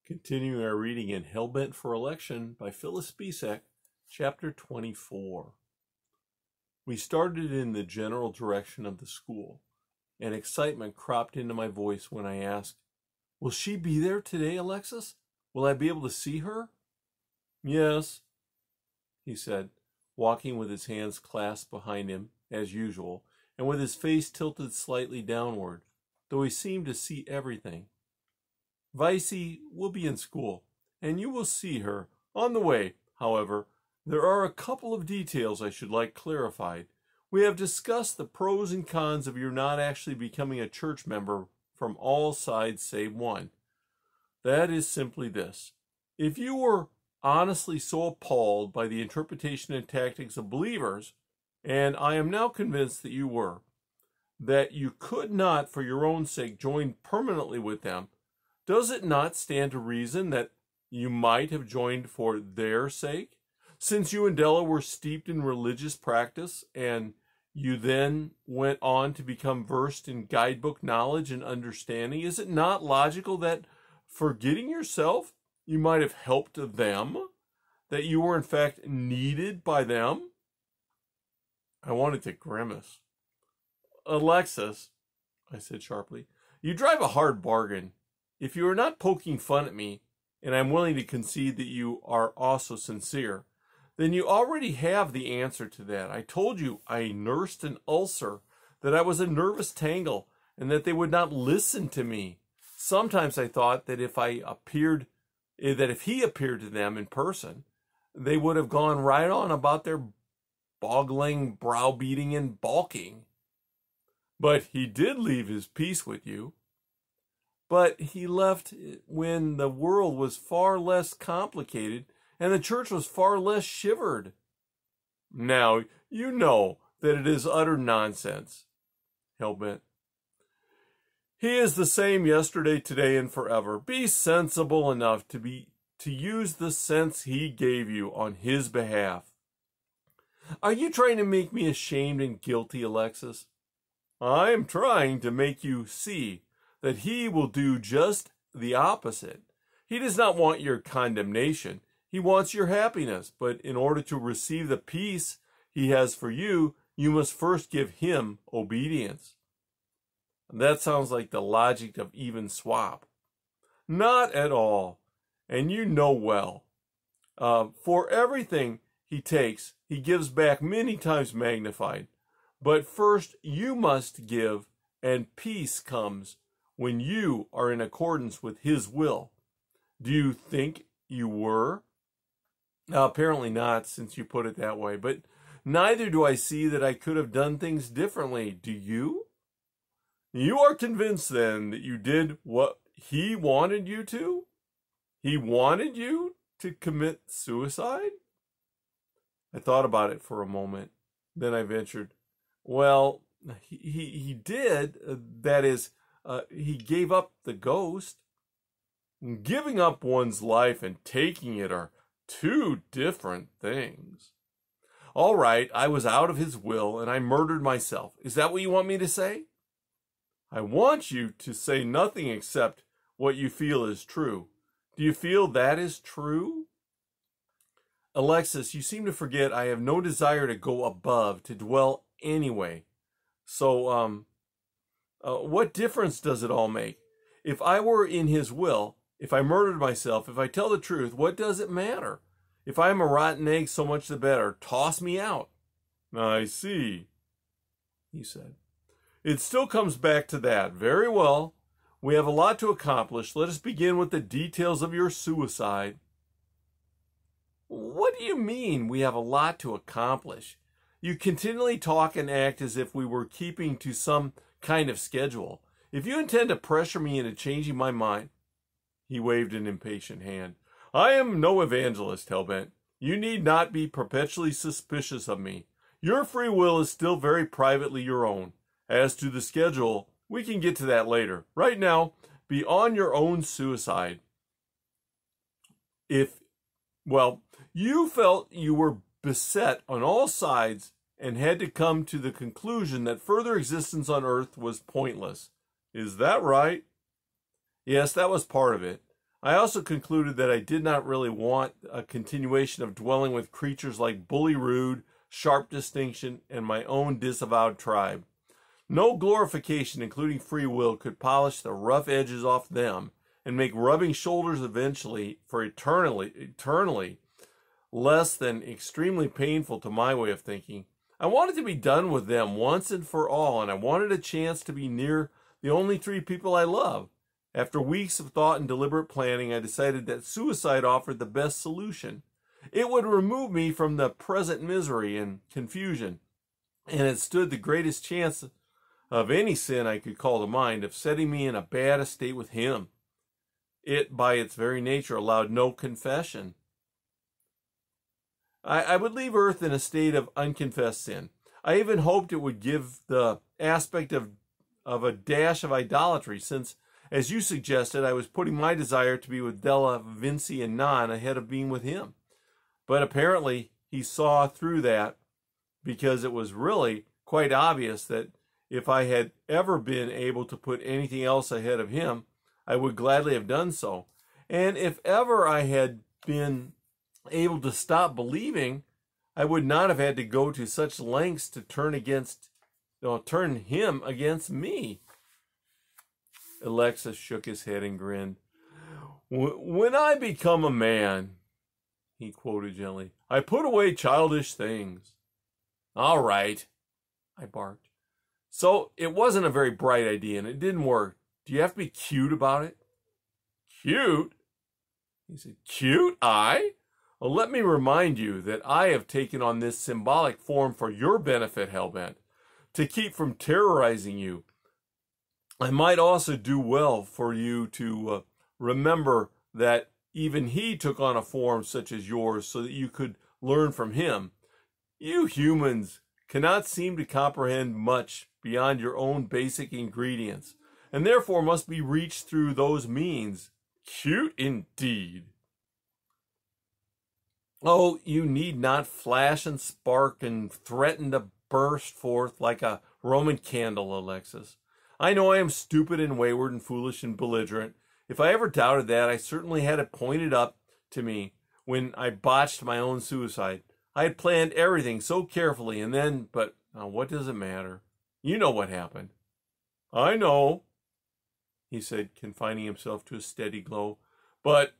Continuing our reading in Hellbent for Election by Phyllis Speshock, Chapter 24. We started in the general direction of the school, and excitement cropped into my voice when I asked, "Will she be there today, Alexis? Will I be able to see her?" "Yes," he said, walking with his hands clasped behind him, as usual, and with his face tilted slightly downward, though he seemed to see everything. "Vicey will be in school, and you will see her. On the way, however, there are a couple of details I should like clarified. We have discussed the pros and cons of your not actually becoming a church member from all sides save one. That is simply this. If you were honestly so appalled by the interpretation and tactics of believers, and I am now convinced that you were, that you could not for your own sake join permanently with them, does it not stand to reason that you might have joined for their sake, since you and Della were steeped in religious practice, and you then went on to become versed in guidebook knowledge and understanding? Is it not logical that, forgetting yourself, you might have helped them, that you were in fact needed by them?" I wanted to grimace. "Alexis," I said sharply, "you drive a hard bargain. If you are not poking fun at me, and I'm willing to concede that you are also sincere, then you already have the answer to that. I told you I nursed an ulcer, that I was a nervous tangle, and that they would not listen to me. Sometimes I thought that if he appeared to them in person, they would have gone right on about their boggling, browbeating, and balking. But he did leave his peace with you. But he left when the world was far less complicated and the church was far less shivered. Now, you know that it is utter nonsense." Hellbent. "He is the same yesterday, today, and forever. Be sensible enough to use the sense he gave you on his behalf." "Are you trying to make me ashamed and guilty, Alexis?" "I am trying to make you see that he will do just the opposite. He does not want your condemnation. He wants your happiness. But in order to receive the peace he has for you, you must first give him obedience." That sounds like the logic of even swap. "Not at all. And you know well. For everything he takes, he gives back many times magnified. But first you must give, and peace comes when you are in accordance with his will. Do you think you were?" Apparently not, since you put it that way. But neither do I see that I could have done things differently. Do you? You are convinced, then, that you did what he wanted you to? He wanted you to commit suicide? I thought about it for a moment. Then I ventured, "Well, he did. That is, he gave up the ghost." "Giving up one's life and taking it are two different things." "All right, I was out of his will and I murdered myself. Is that what you want me to say?" "I want you to say nothing except what you feel is true. Do you feel that is true?" "Alexis, you seem to forget I have no desire to go above, to dwell anyway. So, what difference does it all make? If I were in his will, if I murdered myself, if I tell the truth, what does it matter? If I am a rotten egg, so much the better. Toss me out." "I see," he said. "It still comes back to that. Very well. We have a lot to accomplish. Let us begin with the details of your suicide." "What do you mean, we have a lot to accomplish? You continually talk and act as if we were keeping to some kind of schedule. If you intend to pressure me into changing my mind..." He waved an impatient hand. "I am no evangelist, Hellbent. You need not be perpetually suspicious of me. Your free will is still very privately your own. As to the schedule, we can get to that later. Right now, be on your own suicide. You felt you were beset on all sides and had to come to the conclusion that further existence on earth was pointless. Is that right?" "Yes, that was part of it. I also concluded that I did not really want a continuation of dwelling with creatures like Bully Rude, Sharp Distinction, and my own disavowed tribe. No glorification, including free will, could polish the rough edges off them and make rubbing shoulders eventually for eternally less than extremely painful to my way of thinking. I wanted to be done with them once and for all, and I wanted a chance to be near the only 3 people I love. After weeks of thought and deliberate planning, I decided that suicide offered the best solution. It would remove me from the present misery and confusion, and it stood the greatest chance of any sin I could call to mind of setting me in a bad estate with him. It, by its very nature, allowed no confession. I would leave Earth in a state of unconfessed sin. I even hoped it would give the aspect of a dash of idolatry, since, as you suggested, I was putting my desire to be with Della, Vinci, and Nan ahead of being with him. But apparently he saw through that, because it was really quite obvious that if I had ever been able to put anything else ahead of him, I would gladly have done so. And if ever I had been able to stop believing, I would not have had to go to such lengths to turn him against me. Alexis shook his head and grinned. When I become a man, he quoted gently, I put away childish things. All right, I barked. So it wasn't a very bright idea, and it didn't work. Do you have to be cute about it? Cute? He said, cute? Well, let me remind you that I have taken on this symbolic form for your benefit, Hellbent, to keep from terrorizing you. I might also do well for you to remember that even he took on a form such as yours so that you could learn from him. You humans cannot seem to comprehend much beyond your own basic ingredients, and therefore must be reached through those means. Cute indeed. Oh, you need not flash and spark and threaten to burst forth like a Roman candle, Alexis. I know I am stupid and wayward and foolish and belligerent. If I ever doubted that, I certainly had it pointed up to me when I botched my own suicide. I had planned everything so carefully, and then, but what does it matter? You know what happened. I know, he said, confining himself to a steady glow, but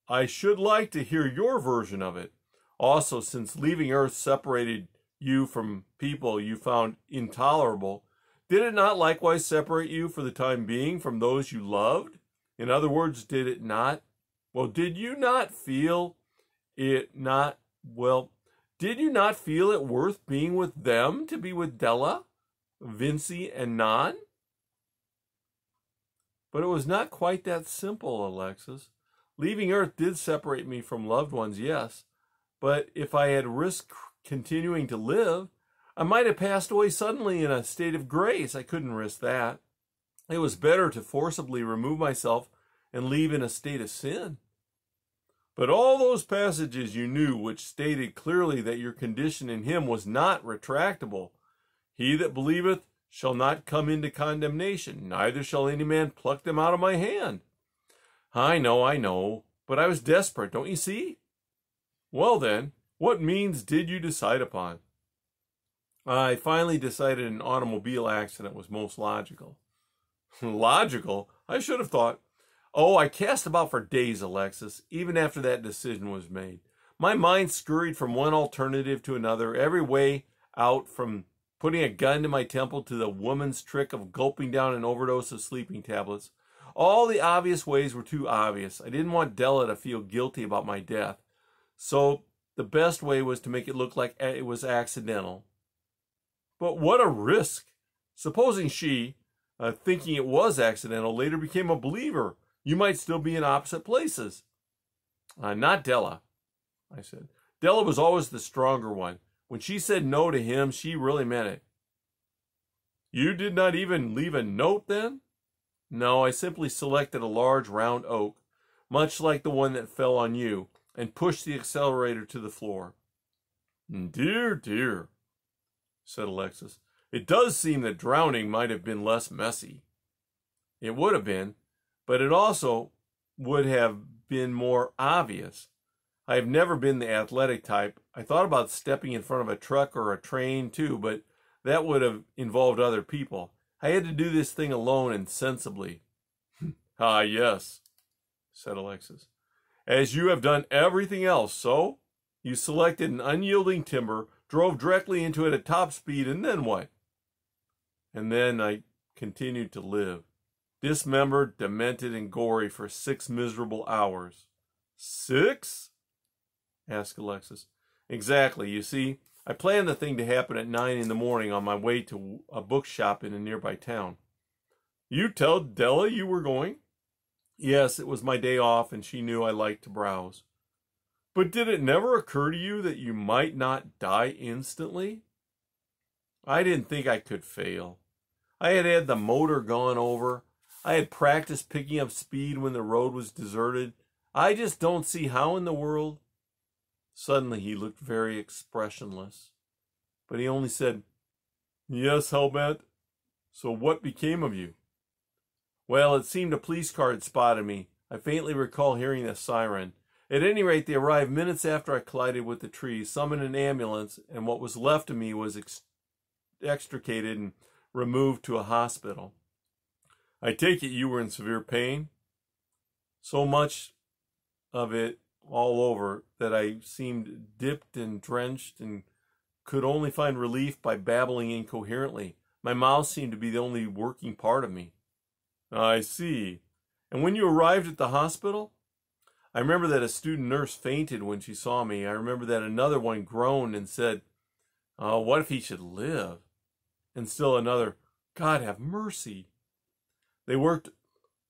I should like to hear your version of it. Also, since leaving Earth separated you from people you found intolerable, did it not likewise separate you for the time being from those you loved? In other words, did it not? Well, did you not feel it worth being with them to be with Della, Vinci, and Nan? But it was not quite that simple, Alexis. Leaving Earth did separate me from loved ones, yes. But if I had risked continuing to live, I might have passed away suddenly in a state of grace. I couldn't risk that. It was better to forcibly remove myself and leave in a state of sin. But all those passages you knew which stated clearly that your condition in him was not retractable. He that believeth shall not come into condemnation, neither shall any man pluck them out of my hand. I know, but I was desperate, don't you see? Well then, what means did you decide upon? I finally decided an automobile accident was most logical. Logical? I should have thought. Oh, I cast about for days, Alexis, even after that decision was made. My mind scurried from one alternative to another, every way out, from putting a gun to my temple to the woman's trick of gulping down an overdose of sleeping tablets. All the obvious ways were too obvious. I didn't want Della to feel guilty about my death. So the best way was to make it look like it was accidental. But what a risk! Supposing she, thinking it was accidental, later became a believer. You might still be in opposite places. Not Della, I said. Della was always the stronger one. When she said no to him, she really meant it. You did not even leave a note then? No, I simply selected a large round oak, much like the one that fell on you, and pushed the accelerator to the floor. Dear, dear, said Alexis. It does seem that drowning might have been less messy. It would have been, but it also would have been more obvious. I have never been the athletic type. I thought about stepping in front of a truck or a train too, but that would have involved other people. I had to do this thing alone and sensibly. Ah, yes, said Alexis. As you have done everything else, so? You selected an unyielding timber, drove directly into it at top speed, and then what? And then I continued to live, dismembered, demented, and gory for 6 miserable hours. 6? asked Alexis. Exactly. You see, I planned the thing to happen at 9 in the morning on my way to a bookshop in a nearby town. You tell Della you were going? Yes, it was my day off, and she knew I liked to browse. But did it never occur to you that you might not die instantly? I didn't think I could fail. I had had the motor gone over. I had practiced picking up speed when the road was deserted. I just don't see how in the world. Suddenly he looked very expressionless, but he only said, Yes, Hellbent. So what became of you? Well, it seemed a police car had spotted me. I faintly recall hearing a siren. At any rate, they arrived minutes after I collided with the tree, summoned an ambulance, and what was left of me was extricated and removed to a hospital. I take it you were in severe pain? So much of it all over that I seemed dipped and drenched and could only find relief by babbling incoherently. My mouth seemed to be the only working part of me. I see. And when you arrived at the hospital? I remember that a student nurse fainted when she saw me. I remember that another one groaned and said, Oh, what if he should live? And still another, God have mercy. They worked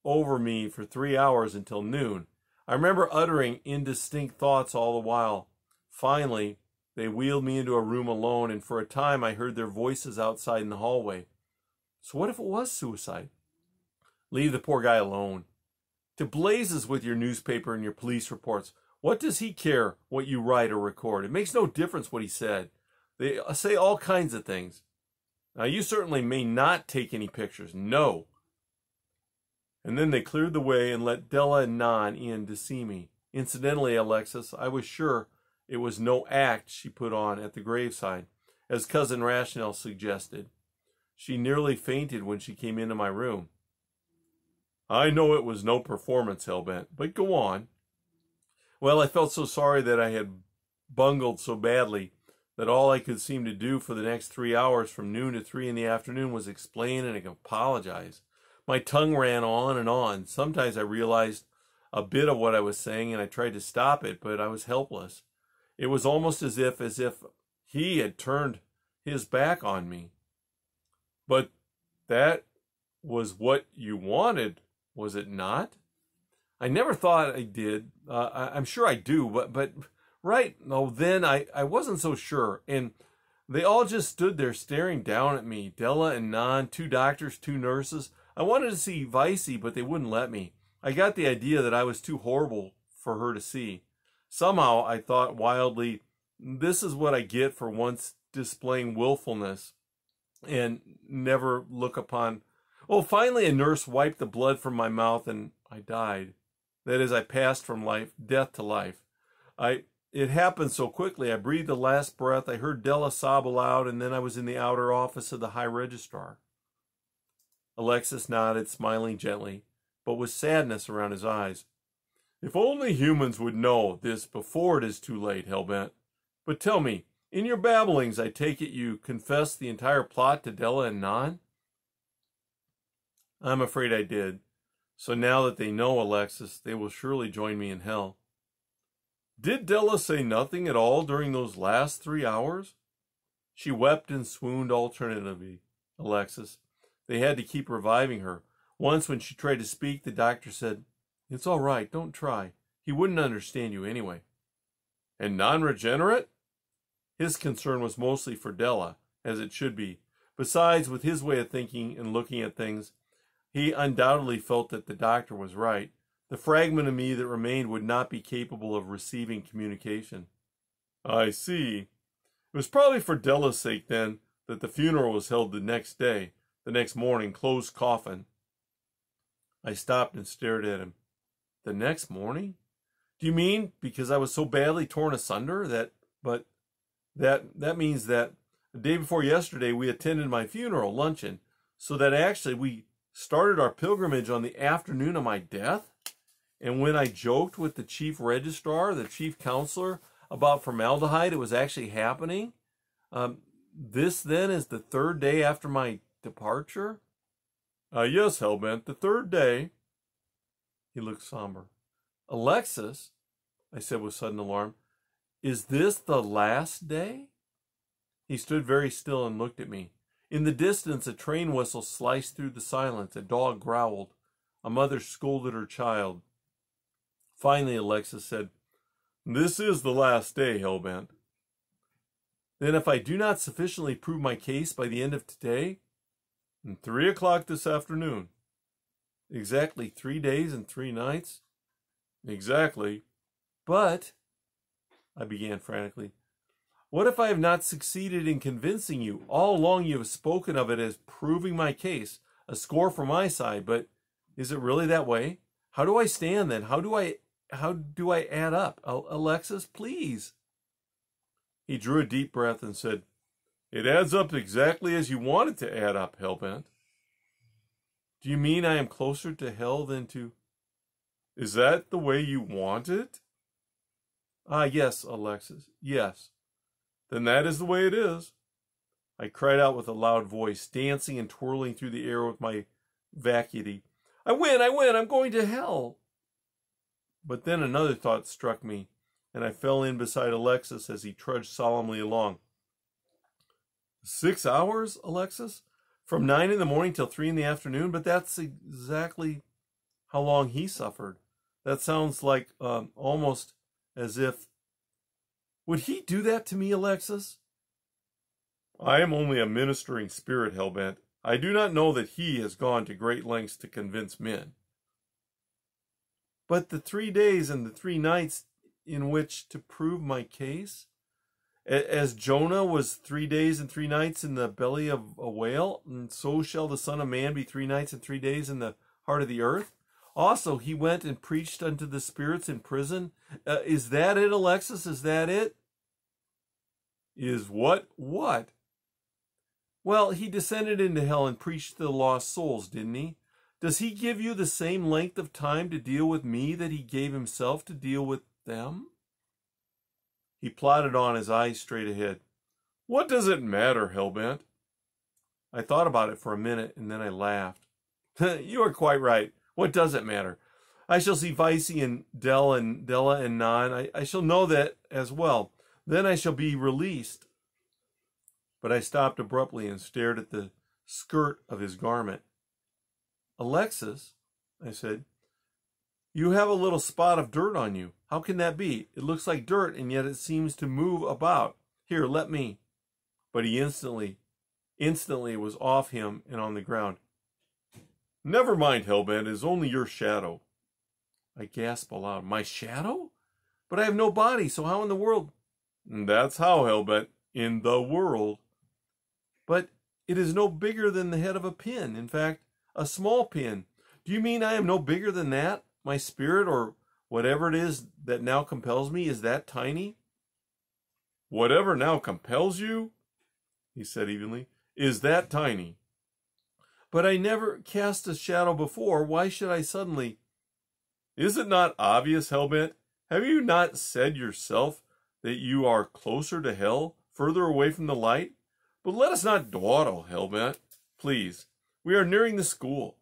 over me for 3 hours until noon. I remember uttering indistinct thoughts all the while. Finally, they wheeled me into a room alone, and for a time I heard their voices outside in the hallway. So what if it was suicide? Leave the poor guy alone. To blazes with your newspaper and your police reports. What does he care what you write or record? It makes no difference what he said. They say all kinds of things. Now, you certainly may not take any pictures. No. And then they cleared the way and let Della and Nan in to see me. Incidentally, Alexis, I was sure it was no act she put on at the graveside, as Cousin Rationale suggested. She nearly fainted when she came into my room. I know it was no performance, Hellbent, but go on. Well, I felt so sorry that I had bungled so badly that all I could seem to do for the next 3 hours from noon to 3 in the afternoon was explain and apologize. My tongue ran on and on. Sometimes I realized a bit of what I was saying and I tried to stop it, but I was helpless. It was almost as if he had turned his back on me. But that was what you wanted, was it not? I never thought I did. I'm sure I do, but right. No, then I wasn't so sure. And they all just stood there staring down at me. Della and Nan, 2 doctors, 2 nurses. I wanted to see Vicey, but they wouldn't let me. I got the idea that I was too horrible for her to see. Somehow I thought wildly, this is what I get for once displaying willfulness and never look upon. Well, finally a nurse wiped the blood from my mouth and I died. That is, I passed from death to life. It happened so quickly. I breathed the last breath. I heard Della sob aloud, and then I was in the outer office of the High Registrar. Alexis nodded, smiling gently, but with sadness around his eyes. If only humans would know this before it is too late, Hellbent. But tell me, in your babblings, I take it you confessed the entire plot to Della and Nan? I'm afraid I did. So now that they know, Alexis, they will surely join me in hell. Did Della say nothing at all during those last 3 hours? She wept and swooned alternately, Alexis. They had to keep reviving her. Once when she tried to speak, the doctor said, It's all right, don't try. He wouldn't understand you anyway. And non-regenerate? His concern was mostly for Della, as it should be. Besides, with his way of thinking and looking at things, he undoubtedly felt that the doctor was right. The fragment of me that remained would not be capable of receiving communication. I see. It was probably for Della's sake, then, that the funeral was held the next day, the next morning, closed coffin. I stopped and stared at him. The next morning? Do you mean because I was so badly torn asunder that means that the day before yesterday we attended my funeral luncheon, so that actually we started our pilgrimage on the afternoon of my death? And when I joked with the chief registrar, the chief counselor, about formaldehyde, it was actually happening? This then is the third day after my departure? Yes, Hellbent, the third day. He looked somber. Alexis, I said with sudden alarm, is this the last day? He stood very still and looked at me. In the distance, a train whistle sliced through the silence. A dog growled. A mother scolded her child. Finally, Alexis said, "This is the last day, Hellbent." Then if I do not sufficiently prove my case by the end of today, 3 o'clock this afternoon. Exactly 3 days and 3 nights? Exactly. But, I began frantically, what if I have not succeeded in convincing you? All along you have spoken of it as proving my case, a score for my side, but is it really that way? How do I stand then? How do I add up? Alexis, please. He drew a deep breath and said, "It adds up exactly as you want it to add up, Hellbent." Do you mean I am closer to hell than to... Is that the way you want it? Yes, Alexis, yes. Then that is the way it is. I cried out with a loud voice, dancing and twirling through the air with my vacuity. I win, I'm going to hell. But then another thought struck me, and I fell in beside Alexis as he trudged solemnly along. 6 hours, Alexis? From 9 in the morning till 3 in the afternoon? But that's exactly how long he suffered. That sounds like almost as if... Would he do that to me, Alexis? I am only a ministering spirit, Hellbent. I do not know that he has gone to great lengths to convince men. But the 3 days and the 3 nights in which to prove my case? As Jonah was 3 days and 3 nights in the belly of a whale, and so shall the Son of Man be 3 nights and 3 days in the heart of the earth. Also, he went and preached unto the spirits in prison. Is that it, Alexis? Is that it? Is what? What? Well, he descended into hell and preached to the lost souls, didn't he? Does he give you the same length of time to deal with me that he gave himself to deal with them? He plodded on, his eyes straight ahead. What does it matter, Hellbent? I thought about it for a minute, and then I laughed. You are quite right. What does it matter? I shall see Vicey and Della and Nan. I shall know that as well. Then I shall be released. But I stopped abruptly and stared at the skirt of his garment. Alexis, I said, you have a little spot of dirt on you. How can that be? It looks like dirt, and yet it seems to move about. Here, let me. But he instantly was off him and on the ground. Never mind, Hellbent, it is only your shadow. I gasped aloud. My shadow? But I have no body, so how in the world? That's how, Hellbent, in the world. But it is no bigger than the head of a pin. In fact, a small pin. Do you mean I am no bigger than that? My spirit, or whatever it is that now compels me, is that tiny? Whatever now compels you, he said evenly, is that tiny. But I never cast a shadow before. Why should I suddenly? Is it not obvious, Hellbent? Have you not said yourself that you are closer to hell, further away from the light? But let us not dawdle, Hellbent. Please, we are nearing the school.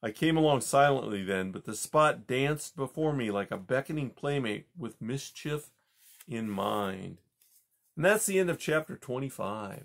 I came along silently then, but the spot danced before me like a beckoning playmate with mischief in mind. And that's the end of chapter 25.